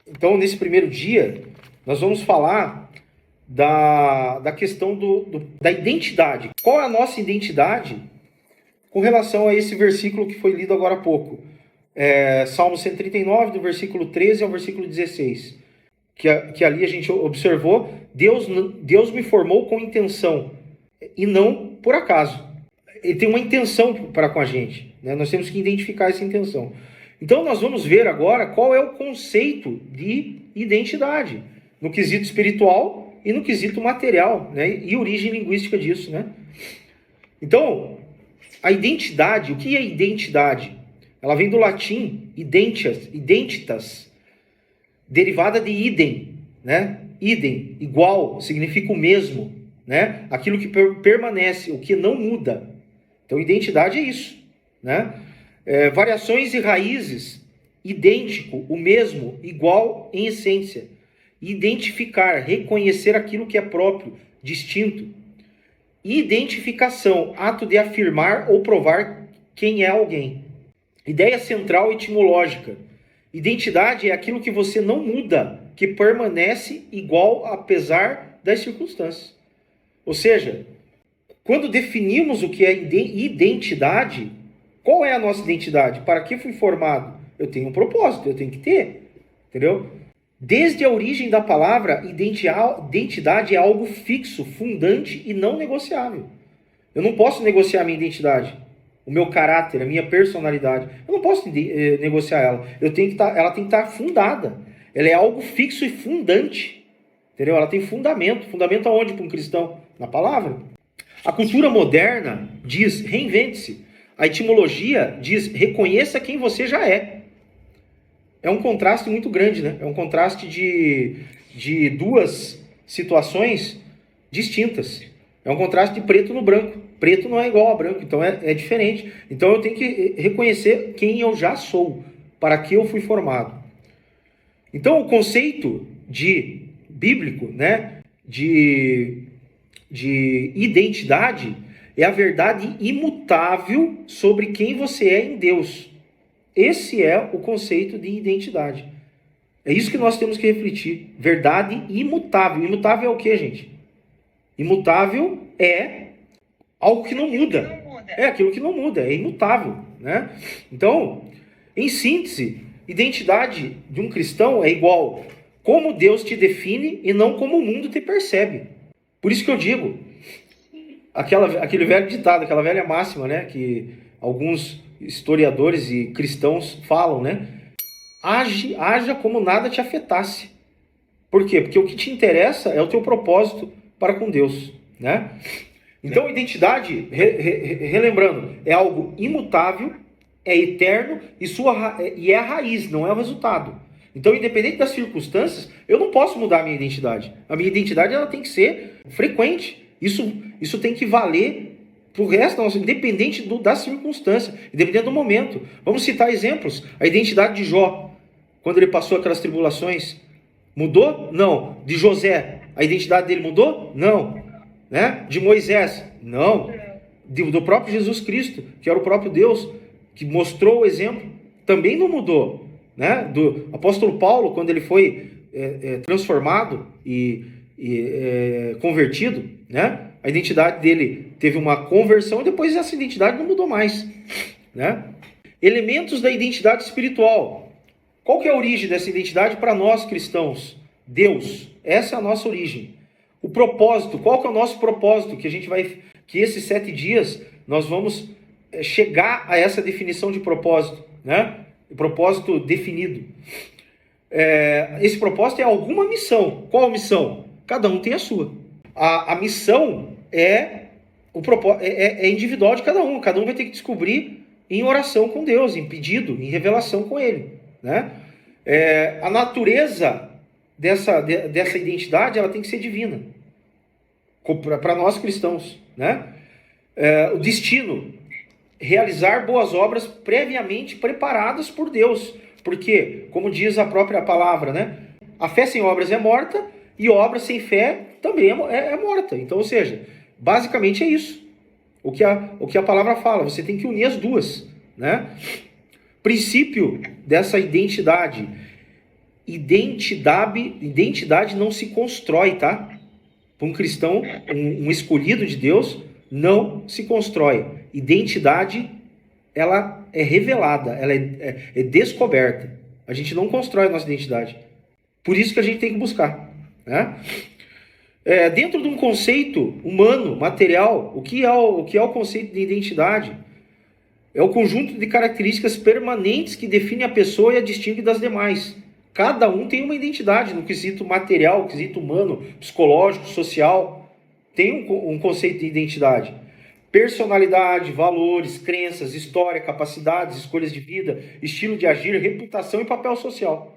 Então, nesse primeiro dia, nós vamos falar da questão da identidade. Qual é a nossa identidade com relação a esse versículo que foi lido agora há pouco? Salmo 139, do versículo 13 ao versículo 16. Que ali a gente observou, Deus me formou com intenção e não por acaso. Ele tem uma intenção para com a gente, né? Nós temos que identificar essa intenção. Então nós vamos ver agora qual é o conceito de identidade, no quesito espiritual e no quesito material, né? E origem linguística disso, né? Então, a identidade, o que é identidade? Ela vem do latim identitas, derivada de idem, né? Idem, igual, significa o mesmo, né? Aquilo que permanece, o que não muda. Então, identidade é isso, né? Variações e raízes, idêntico, o mesmo, igual em essência. Identificar, reconhecer aquilo que é próprio, distinto. Identificação, ato de afirmar ou provar quem é alguém. Ideia central etimológica. Identidade é aquilo que você não muda, que permanece igual apesar das circunstâncias. Ou seja, quando definimos o que é identidade, qual é a nossa identidade? Para que fui formado? Eu tenho um propósito, eu tenho que ter. Entendeu? Desde a origem da palavra, identidade é algo fixo, fundante e não negociável. Eu não posso negociar a minha identidade, o meu caráter, a minha personalidade. Eu não posso negociar ela. Ela tem que estar fundada. Ela é algo fixo e fundante. Entendeu? Ela tem fundamento. Fundamento aonde para um cristão? Na palavra. A cultura moderna diz reinvente-se. A etimologia diz reconheça quem você já é. É um contraste muito grande, né? É um contraste de duas situações distintas. É um contraste de preto no branco. Preto não é igual a branco, então é diferente. Então eu tenho que reconhecer quem eu já sou, para que eu fui formado. Então o conceito bíblico, né, de identidade é a verdade imutável sobre quem você é em Deus. Esse é o conceito de identidade. É isso que nós temos que refletir. Verdade imutável. Imutável é o que, gente? Imutável é algo que não muda. É aquilo que não muda, é imutável, né? Então, em síntese, identidade de um cristão é igual como Deus te define e não como o mundo te percebe. Por isso que eu digo, aquele velho ditado, aquela velha máxima, né, que alguns historiadores e cristãos falam, né? Haja como nada te afetasse. Por quê? Porque o que te interessa é o teu propósito para com Deus, né? Então, identidade, relembrando, é algo imutável, é eterno e é a raiz, não é o resultado. Então, independente das circunstâncias, eu não posso mudar a minha identidade. A minha identidade ela tem que ser frequente. Isso tem que valer para o resto, independente das circunstâncias, independente do momento. Vamos citar exemplos. A identidade de Jó, quando ele passou aquelas tribulações, mudou? Não. De José, a identidade dele mudou? Não. Né? De Moisés? Não. Do próprio Jesus Cristo, que era o próprio Deus, que mostrou o exemplo, também não mudou. Né? Do apóstolo Paulo, quando ele foi transformado e convertido, né? A identidade dele teve uma conversão e depois essa identidade não mudou mais, né? Elementos da identidade espiritual. Qual que é a origem dessa identidade para nós cristãos? Deus. Essa é a nossa origem. O propósito. Qual que é o nosso propósito? Que esses 7 dias nós vamos chegar a essa definição de propósito, né? O propósito definido. Esse propósito é alguma missão. Qual a missão? Cada um tem a sua. A missão é individual de cada um. Cada um vai ter que descobrir em oração com Deus, em pedido, em revelação com Ele, né? A natureza dessa identidade ela tem que ser divina para nós cristãos, né? O destino, realizar boas obras previamente preparadas por Deus, porque, como diz a própria palavra, né? A fé sem obras é morta e obra sem fé também é morta. Então, ou seja, basicamente é isso. O que a palavra fala, você tem que unir as duas, né? Princípio dessa identidade. identidade não se constrói, tá? Para um cristão, um escolhido de Deus, não se constrói. Identidade, ela é revelada, ela é descoberta. A gente não constrói a nossa identidade. Por isso que a gente tem que buscar, né? Dentro de um conceito humano, material, o que é o conceito de identidade? É o conjunto de características permanentes que define a pessoa e a distingue das demais. Cada um tem uma identidade no quesito material, no quesito humano, psicológico, social. Tem um conceito de identidade. Personalidade, valores, crenças, história, capacidades, escolhas de vida, estilo de agir, reputação e papel social.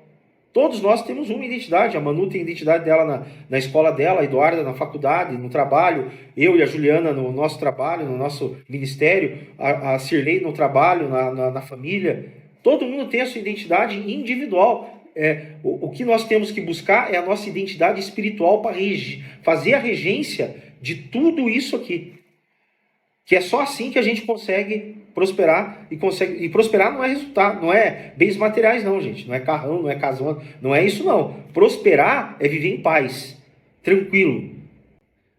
Todos nós temos uma identidade. A Manu tem a identidade dela na escola dela, a Eduarda na faculdade, no trabalho, eu e a Juliana no nosso trabalho, no nosso ministério, a Cirlei no trabalho, na família. Todo mundo tem a sua identidade individual. O que nós temos que buscar é a nossa identidade espiritual para fazer a regência de tudo isso aqui. Que é só assim que a gente consegue prosperar e prosperar não é resultado, não é bens materiais não, gente, não é carrão, não é casão, não é isso não. Prosperar é viver em paz, tranquilo,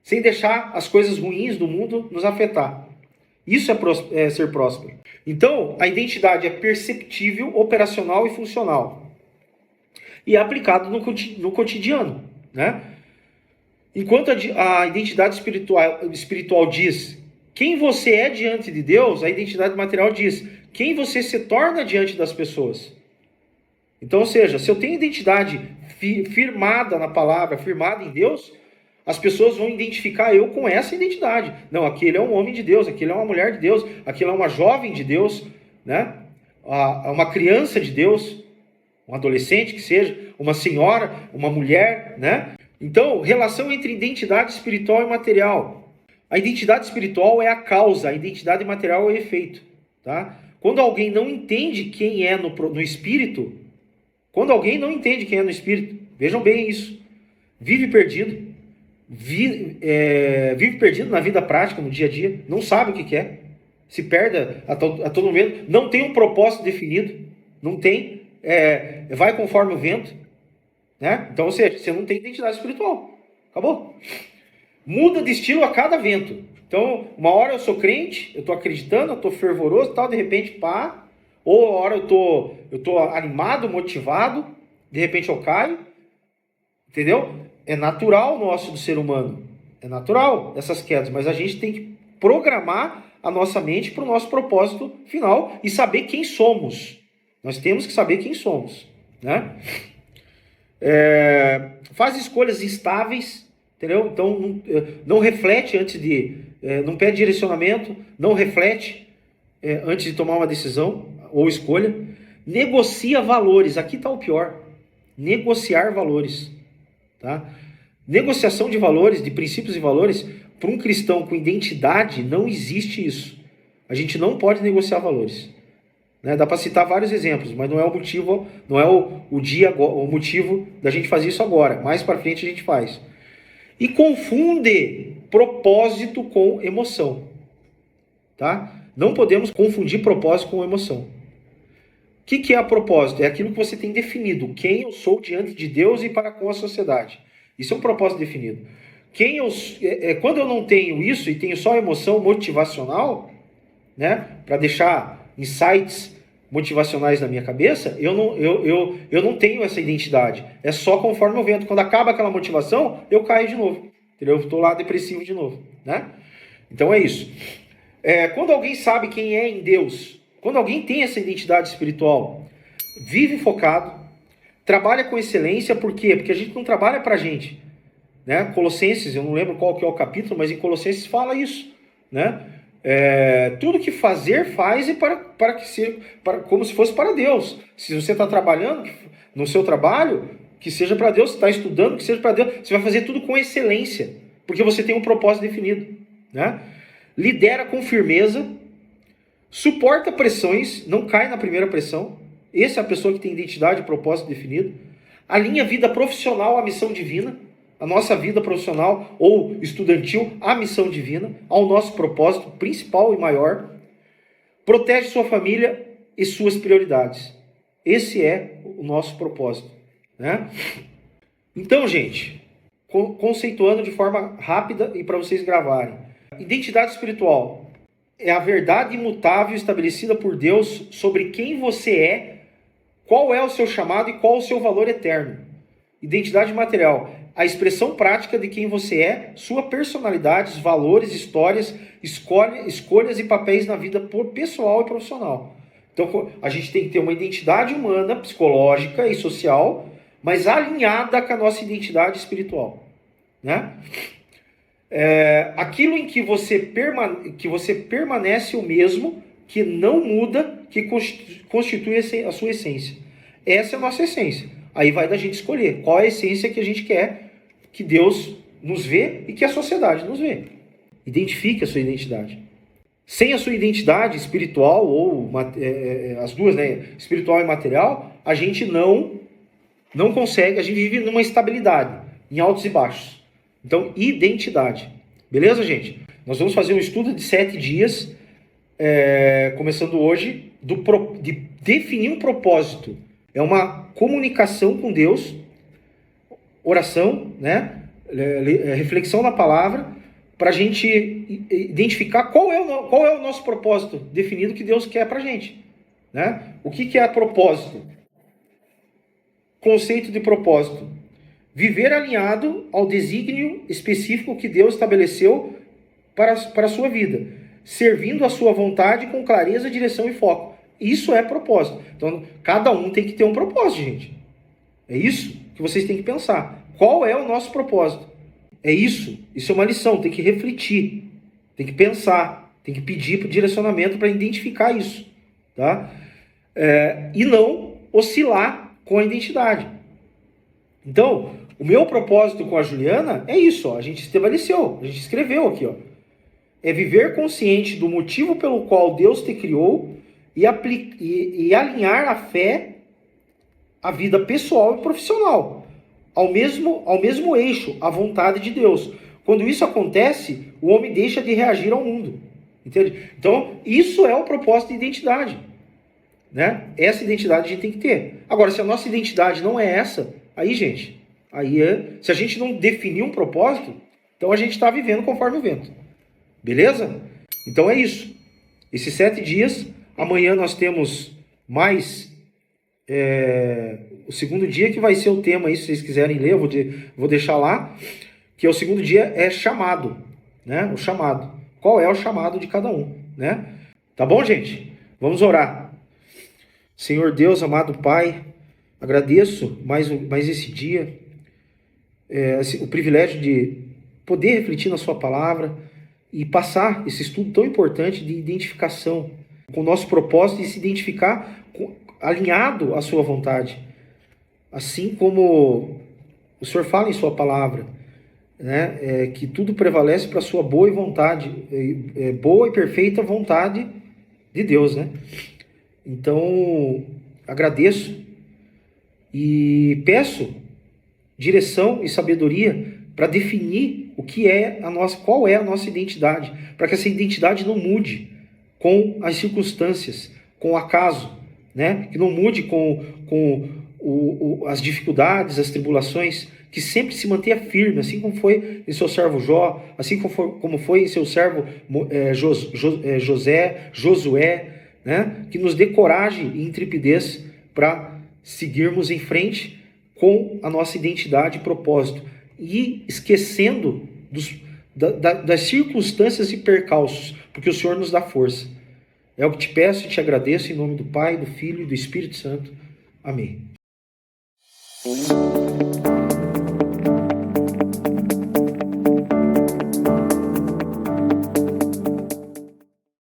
sem deixar as coisas ruins do mundo nos afetar. Isso é ser próspero. Então, a identidade é perceptível, operacional e funcional. E é aplicado no cotidiano, né? Enquanto a identidade espiritual diz quem você é diante de Deus, a identidade material diz quem você se torna diante das pessoas. Então, ou seja, se eu tenho identidade firmada na palavra, firmada em Deus, as pessoas vão identificar eu com essa identidade. Não, aquele é um homem de Deus, aquele é uma mulher de Deus, aquele é uma jovem de Deus, né? Uma criança de Deus, um adolescente que seja, uma senhora, uma mulher, né? Então, relação entre identidade espiritual e material. A identidade espiritual é a causa, a identidade material é o efeito. Tá? Quando alguém não entende quem é no espírito, vejam bem isso, vive perdido na vida prática, no dia a dia, não sabe o que quer, se perde a todo momento, não tem um propósito definido, não tem, vai conforme o vento, né? Então, ou seja, você não tem identidade espiritual, acabou. Muda de estilo a cada vento. Então, uma hora eu sou crente, eu estou acreditando, eu estou fervoroso e tal, de repente, pá. Ou uma hora eu tô animado, motivado, de repente eu caio. Entendeu? É natural nosso do ser humano. É natural essas quedas, mas a gente tem que programar a nossa mente para o nosso propósito final e saber quem somos. Nós temos que saber quem somos, né? Faz escolhas estáveis. Entendeu? Então, não reflete antes não pede direcionamento, não reflete antes de tomar uma decisão ou escolha. Negocia valores, aqui está o pior. Negociar valores. Tá? Negociação de valores, de princípios e valores, para um cristão com identidade, não existe isso. A gente não pode negociar valores. Né? Dá para citar vários exemplos, mas não é o motivo, não é o motivo da gente fazer isso agora. Mais para frente a gente faz. E confunde propósito com emoção. Tá? Não podemos confundir propósito com emoção. O que é a propósito? É aquilo que você tem definido. Quem eu sou diante de Deus e para com a sociedade. Isso é um propósito definido. Quando eu não tenho isso e tenho só emoção motivacional, né, para deixar insights motivacionais na minha cabeça, eu não tenho essa identidade. É só conforme o vento. Quando acaba aquela motivação, eu caio de novo. Entendeu? Eu estou lá depressivo de novo. Né? Então é isso. Quando alguém sabe quem é em Deus, quando alguém tem essa identidade espiritual, vive focado, trabalha com excelência, por quê? Porque a gente não trabalha para a gente. Né? Colossenses, eu não lembro qual que é o capítulo, mas em Colossenses fala isso. Né? Tudo que fazer, faz como se fosse para Deus. Se você está trabalhando no seu trabalho, que seja para Deus. Se está estudando, que seja para Deus. Você vai fazer tudo com excelência, porque você tem um propósito definido. Né? Lidera com firmeza, suporta pressões, não cai na primeira pressão. Essa é a pessoa que tem identidade e propósito definido. Alinha a vida profissional à missão divina. A nossa vida profissional ou estudantil à missão divina, ao nosso propósito principal e maior. Protege sua família e suas prioridades. Esse é o nosso propósito. né? Então, gente, conceituando de forma rápida e para vocês gravarem. Identidade espiritual é a verdade imutável estabelecida por Deus sobre quem você é, qual é o seu chamado e qual o seu valor eterno. Identidade material, a expressão prática de quem você é, sua personalidade, valores, histórias, escolhas e papéis na vida pessoal e profissional. Então, a gente tem que ter uma identidade humana, psicológica e social, mas alinhada com a nossa identidade espiritual, né? Aquilo em que você permanece o mesmo, que não muda, que constitui a sua essência. Essa é a nossa essência. Aí vai da gente escolher qual é a essência que a gente quer que Deus nos vê e que a sociedade nos vê. Identifique a sua identidade. Sem a sua identidade espiritual, ou as duas, né, espiritual e material, a gente não consegue, a gente vive numa estabilidade, em altos e baixos. Então, identidade. Beleza, gente? Nós vamos fazer um estudo de 7 dias, começando hoje, de definir um propósito. É uma comunicação com Deus, oração, né? Reflexão na palavra, para a gente identificar qual é o nosso propósito definido que Deus quer para a gente, né? O que é propósito? Conceito de propósito: viver alinhado ao desígnio específico que Deus estabeleceu para a sua vida, servindo a sua vontade com clareza, direção e foco. Isso é propósito. Então, cada um tem que ter um propósito, gente. É isso que vocês têm que pensar. Qual é o nosso propósito? É isso. Isso é uma lição. Tem que refletir, tem que pensar, tem que pedir direcionamento para identificar isso, tá? E não oscilar com a identidade. Então, o meu propósito com a Juliana é isso, ó, a gente estabeleceu, a gente escreveu aqui, ó. É viver consciente do motivo pelo qual Deus te criou e alinhar a fé à vida pessoal e profissional, ao mesmo eixo, à vontade de Deus. Quando isso acontece, o homem deixa de reagir ao mundo. Entende? Então, isso é o propósito de identidade, né? Essa identidade a gente tem que ter. Agora, se a nossa identidade não é essa, aí, gente, se a gente não definir um propósito, então a gente está vivendo conforme o vento. Beleza? Então é isso. Esses 7 dias, amanhã nós temos mais o segundo dia, que vai ser o tema aí, se vocês quiserem ler, eu vou deixar lá, que é o segundo dia, é chamado, né? O chamado. Qual é o chamado de cada um, né? Tá bom, gente? Vamos orar. Senhor Deus, amado Pai, agradeço mais esse dia, o privilégio de poder refletir na sua palavra e passar esse estudo tão importante de identificação com o nosso propósito e se identificar alinhado à sua vontade. Assim como o Senhor fala em sua palavra, né, que tudo prevalece para a sua boa boa e perfeita vontade de Deus, né? Então, agradeço e peço direção e sabedoria para definir qual é a nossa identidade, para que essa identidade não mude com as circunstâncias, com o acaso, né? Que não mude com as dificuldades, as tribulações, que sempre se mantenha firme, assim como foi em seu servo Jó, assim como foi em seu servo Josué, né? Que nos dê coragem e intrepidez para seguirmos em frente com a nossa identidade e propósito, e esquecendo das circunstâncias e percalços, porque o Senhor nos dá força. É o que te peço e te agradeço em nome do Pai, do Filho e do Espírito Santo. Amém.